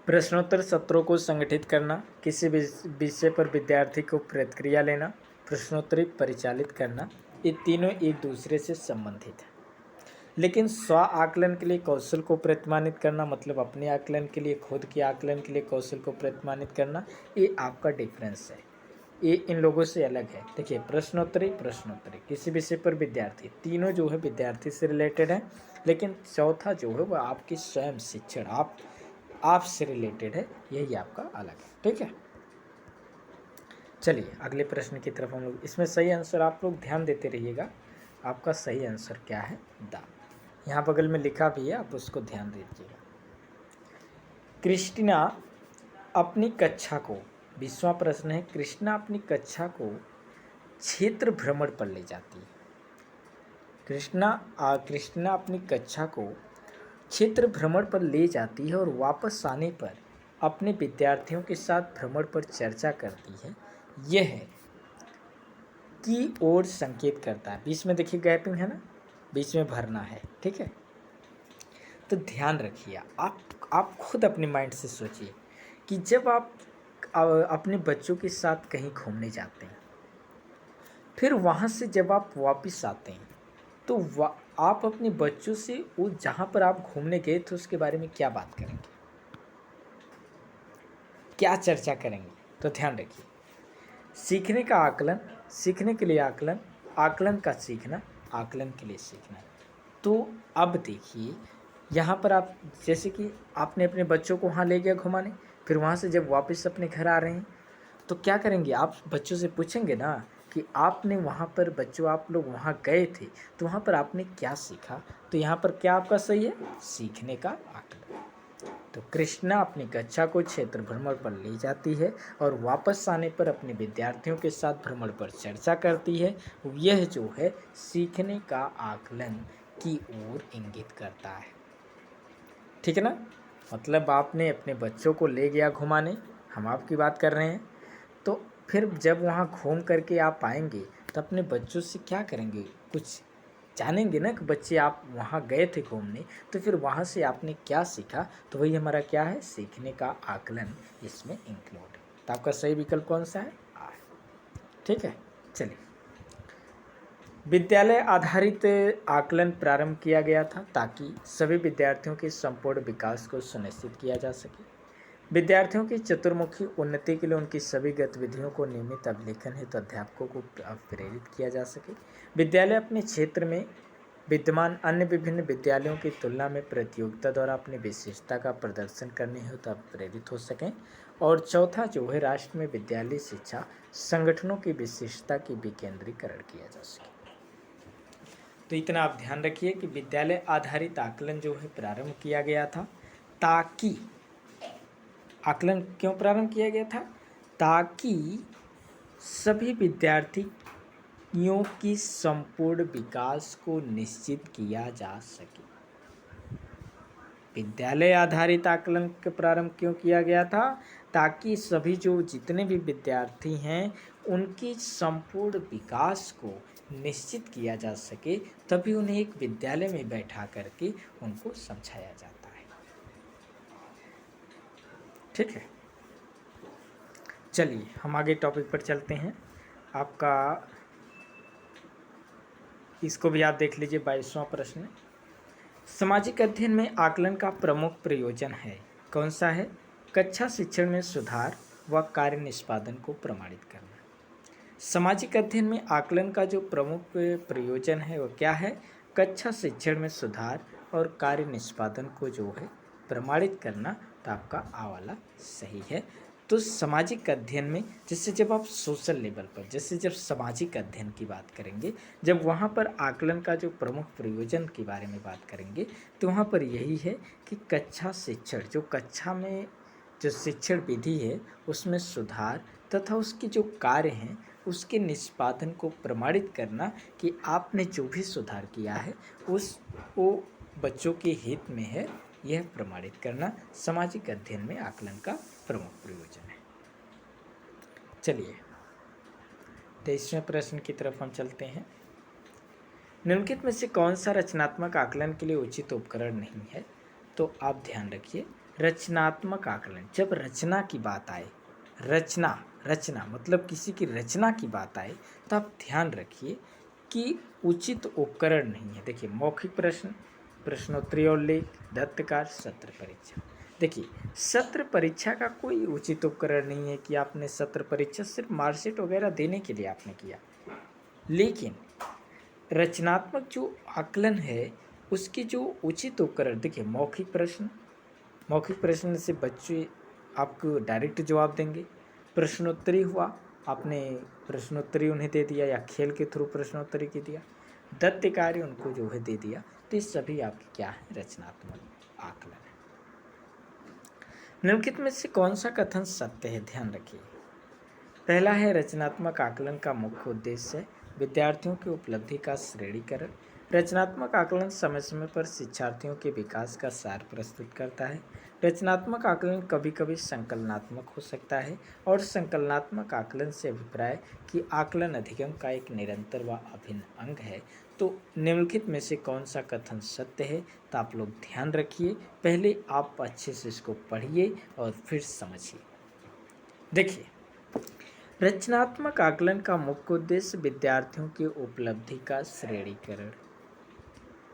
प्रश्नोत्तर सत्रों को संगठित करना, किसी विषय पर विद्यार्थी को प्रतिक्रिया लेना, प्रश्नोत्तरी परिचालित करना, ये तीनों एक दूसरे से संबंधित है। लेकिन स्व आकलन के लिए कौशल को प्रतिमानित करना, मतलब अपने आकलन के लिए, खुद के आकलन के लिए कौशल को प्रतिमानित करना, ये आपका डिफरेंस है, ये इन लोगों से अलग है। देखिए, प्रश्नोत्तरी किसी विषय पर विद्यार्थी, तीनों जो है विद्यार्थी से रिलेटेड है, लेकिन चौथा जो है वह आपकी स्वयं शिक्षण, आप से रिलेटेड है, यही आपका अलग है। ठीक है, चलिए अगले प्रश्न की तरफ हम लोग, इसमें सही आंसर आप लोग ध्यान देते रहिएगा। आपका सही आंसर क्या है, द। यहाँ बगल में लिखा भी है, आप उसको ध्यान दीजिएगा। कृष्णा अपनी कक्षा को, 20वां प्रश्न है, कृष्णा अपनी कक्षा को क्षेत्र भ्रमण पर ले जाती है। कृष्णा अपनी कक्षा को क्षेत्र भ्रमण पर ले जाती है और वापस आने पर अपने विद्यार्थियों के साथ भ्रमण पर चर्चा करती है। यह की ओर संकेत करता है। बीच में देखिए गैपिंग है ना, बीच में भरना है। ठीक है, तो ध्यान रखिए, आप खुद अपने माइंड से सोचिए कि जब आप अपने बच्चों के साथ कहीं घूमने जाते हैं, फिर वहाँ से जब आप वापस आते हैं, तो आप अपने बच्चों से वो जहाँ पर आप घूमने गए थे उसके बारे में क्या बात करेंगे, क्या चर्चा करेंगे? तो ध्यान रखिए, सीखने का आकलन, सीखने के लिए आकलन, आकलन का सीखना, आकलन के लिए सीखना। तो अब देखिए, यहाँ पर आप जैसे कि आपने अपने बच्चों को वहाँ ले गया घुमाने, फिर वहाँ से जब वापस अपने घर आ रहे हैं तो क्या करेंगे, आप बच्चों से पूछेंगे ना कि आपने वहाँ पर, बच्चों आप लोग वहाँ गए थे तो वहाँ पर आपने क्या सीखा? तो यहाँ पर क्या आपका सही है, सीखने का आकलन। तो कृष्णा अपनी कक्षा को क्षेत्र भ्रमण पर ले जाती है और वापस आने पर अपने विद्यार्थियों के साथ भ्रमण पर चर्चा करती है। यह जो है सीखने का आकलन की ओर इंगित करता है। ठीक है ना, मतलब आपने अपने बच्चों को ले गया घुमाने, हम आपकी बात कर रहे हैं, तो फिर जब वहाँ घूम करके आप आएंगे तो अपने बच्चों से क्या करेंगे, कुछ जानेंगे ना कि बच्चे आप वहाँ गए थे घूमने, तो फिर वहाँ से आपने क्या सीखा? तो वही हमारा क्या है, सीखने का आकलन इसमें इंक्लूड है। तो आपका सही विकल्प कौन सा है, आ। ठीक है, चलिए, विद्यालय आधारित आकलन प्रारंभ किया गया था ताकि सभी विद्यार्थियों के संपूर्ण विकास को सुनिश्चित किया जा सके। विद्यार्थियों की चतुर्मुखी उन्नति के लिए उनकी सभी गतिविधियों को नियमित अभिलेखन हेतु अध्यापकों को प्रेरित किया जा सके। विद्यालय अपने क्षेत्र में विद्यमान अन्य विभिन्न विद्यालयों की तुलना में प्रतियोगिता द्वारा अपनी विशेषता का प्रदर्शन करने हेतु प्रेरित हो सकें। और चौथा जो है, राष्ट्र में विद्यालय शिक्षा संगठनों की विशेषता की विकेंद्रीकरण किया जा सके। तो इतना आप ध्यान रखिए कि विद्यालय आधारित आकलन जो है प्रारंभ किया गया था, ताकि, आकलन क्यों प्रारंभ किया गया था? ताकि सभी विद्यार्थियों की संपूर्ण विकास को निश्चित किया जा सके। विद्यालय आधारित आकलन का प्रारंभ क्यों किया गया था? ताकि सभी जो जितने भी विद्यार्थी हैं उनकी संपूर्ण विकास को निश्चित किया जा सके, तभी उन्हें एक विद्यालय में बैठा करके उनको समझाया जाता है। ठीक है, चलिए हम आगे टॉपिक पर चलते हैं। आपका इसको भी आप देख लीजिए, 22वां प्रश्न। सामाजिक अध्ययन में आकलन का प्रमुख प्रयोजन है, कौन सा है? कक्षा शिक्षण में सुधार व कार्य निष्पादन को प्रमाणित करना। सामाजिक अध्ययन में आकलन का जो प्रमुख प्रयोजन है वो क्या है? कक्षा शिक्षण में सुधार और कार्य निष्पादन को जो है प्रमाणित करना। तो आपका आ वाला सही है। तो सामाजिक अध्ययन में जैसे जब आप सोशल लेवल पर, जैसे जब सामाजिक अध्ययन की बात करेंगे, जब वहाँ पर आकलन का जो प्रमुख प्रयोजन के बारे में बात करेंगे, तो वहाँ पर यही है कि कक्षा शिक्षण, जो कक्षा में जो शिक्षण विधि है उसमें सुधार तथा उसके जो कार्य हैं उसके निष्पादन को प्रमाणित करना कि आपने जो भी सुधार किया है वो बच्चों के हित में है, यह प्रमाणित करना सामाजिक अध्ययन में आकलन का प्रमुख प्रयोजन है। चलिए 23वें प्रश्न की तरफ हम चलते हैं। निम्नलिखित में से कौन सा रचनात्मक आकलन के लिए उचित उपकरण नहीं है? तो आप ध्यान रखिए, रचनात्मक आकलन, जब रचना की बात आए, रचना मतलब किसी की रचना की बात आए, तो आप ध्यान रखिए कि उचित उपकरण नहीं है। देखिए, मौखिक प्रश्न, प्रश्नोत्तरी और लेख, दत्तकार, सत्र परीक्षा। देखिए, सत्र परीक्षा का कोई उचित उपकरण नहीं है कि आपने सत्र परीक्षा सिर्फ मार्कशीट वगैरह देने के लिए आपने किया, लेकिन रचनात्मक जो आकलन है उसकी जो उचित उपकरण, देखिए मौखिक प्रश्न से बच्चे आपको डायरेक्ट जवाब देंगे। प्रश्नोत्तरी हुआ, आपने प्रश्नोत्तरी उन्हें दे दिया या खेल के थ्रू प्रश्नोत्तरी के दिया, दत्त कार्य उनको जो है दे दिया, तो ये सभी आपके क्या है? रचनात्मक आकलन है। निम्नलिखित में से कौन सा कथन सत्य है? ध्यान रखिए। पहला है, रचनात्मक आकलन का मुख्य उद्देश्य विद्यार्थियों की उपलब्धि का श्रेणीकरण। रचनात्मक आकलन समय समय पर शिक्षार्थियों के विकास का सार प्रस्तुत करता है। रचनात्मक आकलन कभी कभी संकलनात्मक हो सकता है और संकलनात्मक आकलन से अभिप्राय कि आकलन अधिगम का एक निरंतर व अभिन्न अंग है। तो निम्नलिखित में से कौन सा कथन सत्य है? तो आप लोग ध्यान रखिए, पहले आप अच्छे से इसको पढ़िए और फिर समझिए। देखिए, रचनात्मक आकलन का मुख्य उद्देश्य विद्यार्थियों की उपलब्धि का श्रेणीकरण।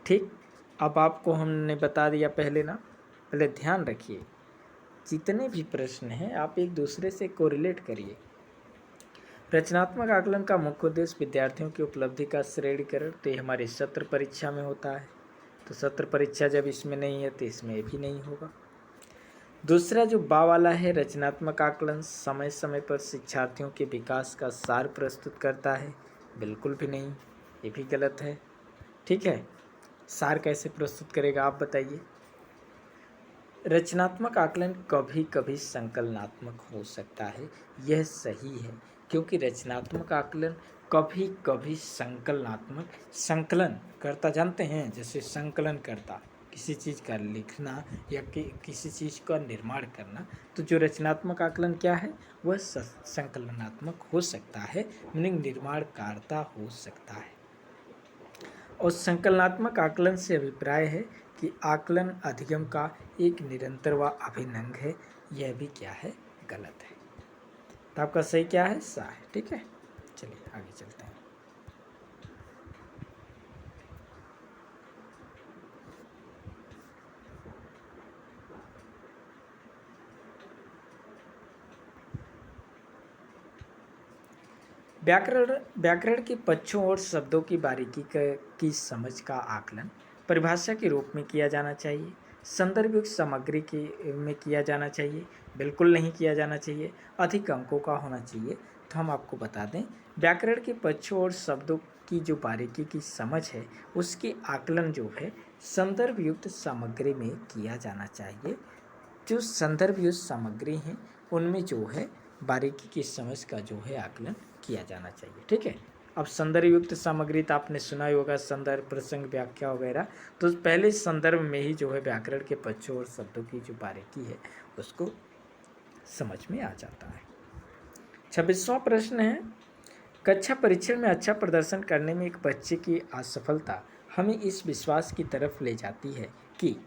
ठीक, अब आपको हमने बता दिया पहले ना, पहले ध्यान रखिए, जितने भी प्रश्न हैं आप एक दूसरे से कोरिलेट करिए। रचनात्मक आकलन का मुख्य उद्देश्य विद्यार्थियों की उपलब्धि का श्रेणीकरण, तो ये हमारी सत्र परीक्षा में होता है, तो सत्र परीक्षा जब इसमें नहीं है तो इसमें भी नहीं होगा। दूसरा जो बा वाला है, रचनात्मक आकलन समय समय पर शिक्षार्थियों के विकास का सार प्रस्तुत करता है, बिल्कुल भी नहीं, ये भी गलत है। ठीक है, सार कैसे प्रस्तुत करेगा आप बताइए। रचनात्मक आकलन कभी कभी संकलनात्मक हो सकता है, यह सही है, क्योंकि रचनात्मक आकलन कभी कभी संकलन करता, जानते हैं, जैसे संकलन करता, किसी चीज़ का लिखना या किसी चीज़ का निर्माण करना, तो जो रचनात्मक आकलन क्या है वह संकलनात्मक हो सकता है, मीनिंग निर्माणकारता हो सकता है। और संकलनात्मक आकलन से अभिप्राय है कि आकलन अधिगम का एक निरंतर व अभिन्न अंग है, यह भी क्या है? गलत है। तो आपका सही क्या है? सा है। ठीक है, चलिए आगे चलते हैं। व्याकरण के पक्षों और शब्दों की बारीकी की समझ का आकलन परिभाषा के रूप में किया जाना चाहिए, संदर्भ युक्त सामग्री में किया जाना चाहिए, बिल्कुल नहीं किया जाना चाहिए, अधिक अंकों का होना चाहिए। तो हम आपको बता दें, व्याकरण के पक्षों और शब्दों की जो बारीकी की समझ है उसकी आकलन जो है संदर्भ युक्त सामग्री में किया जाना चाहिए। जो संदर्भ युक्त सामग्री हैं उनमें जो है बारीकी की समझ का जो है आकलन किया जाना चाहिए। ठीक है, अब संदर्भ युक्त सामग्री तो आपने सुना ही होगा, संदर्भ, प्रसंग, व्याख्या वगैरह, तो पहले संदर्भ में ही जो है व्याकरण के पक्षों और शब्दों की जो बारीकी है उसको समझ में आ जाता है। 26वां प्रश्न है, कक्षा परीक्षण में अच्छा प्रदर्शन करने में एक बच्चे की असफलता हमें इस विश्वास की तरफ ले जाती है कि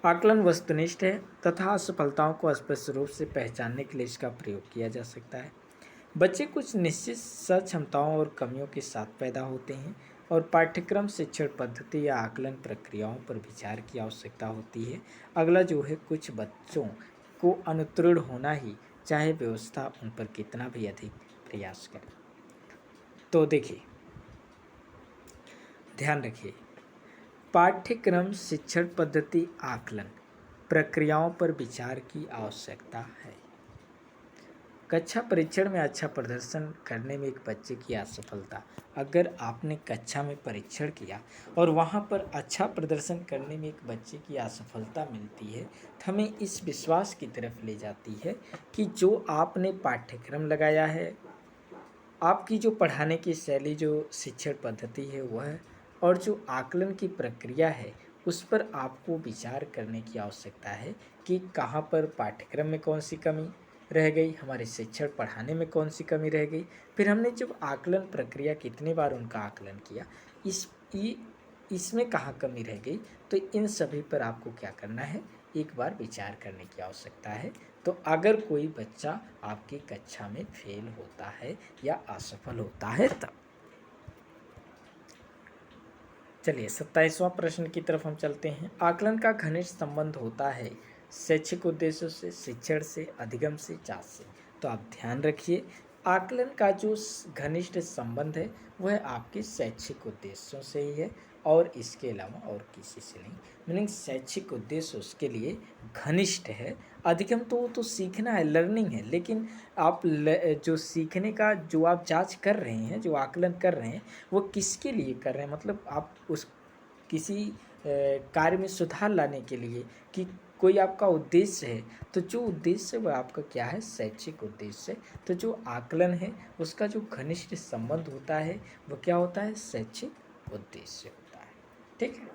आकलन वस्तुनिष्ठ है तथा असफलताओं को स्पष्ट रूप से पहचानने के लिए इसका प्रयोग किया जा सकता है। बच्चे कुछ निश्चित सक्षमताओं और कमियों के साथ पैदा होते हैं और पाठ्यक्रम शिक्षण पद्धति या आकलन प्रक्रियाओं पर विचार की आवश्यकता होती है। अगला जो है, कुछ बच्चों को अनुत्तीर्ण होना ही चाहे व्यवस्था उन पर कितना भी अधिक प्रयास करे। तो देखिए, ध्यान रखिए, पाठ्यक्रम शिक्षण पद्धति आकलन प्रक्रियाओं पर विचार की आवश्यकता है। कक्षा परीक्षण में अच्छा प्रदर्शन करने में एक बच्चे की असफलता, अगर आपने कक्षा में परीक्षण किया और वहाँ पर अच्छा प्रदर्शन करने में एक बच्चे की असफलता मिलती है, तो हमें इस विश्वास की तरफ ले जाती है कि जो आपने पाठ्यक्रम लगाया है, आपकी जो पढ़ाने की शैली, जो शिक्षण पद्धति है वह, और जो आकलन की प्रक्रिया है, उस पर आपको विचार करने की आवश्यकता है कि कहाँ पर पाठ्यक्रम में कौन सी कमी रह गई, हमारे शिक्षण पढ़ाने में कौन सी कमी रह गई, फिर हमने जब आकलन प्रक्रिया कितनी बार उनका आकलन किया, इसमें कहाँ कमी रह गई। तो इन सभी पर आपको क्या करना है, एक बार विचार करने की आवश्यकता है। तो अगर कोई बच्चा आपकी कक्षा में फेल होता है या असफल होता है तब। चलिए 27वां प्रश्न की तरफ हम चलते हैं। आकलन का घनिष्ठ संबंध होता है शैक्षिक उद्देश्यों से, शिक्षण से, अधिगम से, जांच से। तो आप ध्यान रखिए, आकलन का जो घनिष्ठ संबंध है वह आपके शैक्षिक उद्देश्यों से ही है और इसके अलावा और किसी से नहीं। मीनिंग शैक्षिक उद्देश्य उसके लिए घनिष्ठ है। अधिगम तो वो तो सीखना है, लर्निंग है, लेकिन आप जो सीखने का जो आप जांच कर रहे हैं, जो आकलन कर रहे हैं, वो किसके लिए कर रहे हैं, मतलब आप उस किसी कार्य में सुधार लाने के लिए, कि कोई आपका उद्देश्य है। तो जो उद्देश्य वह आपका क्या है, शैक्षिक उद्देश्य। तो जो आकलन है उसका जो घनिष्ठ संबंध होता है वो क्या होता है, शैक्षिक उद्देश्य होता है। ठीक है।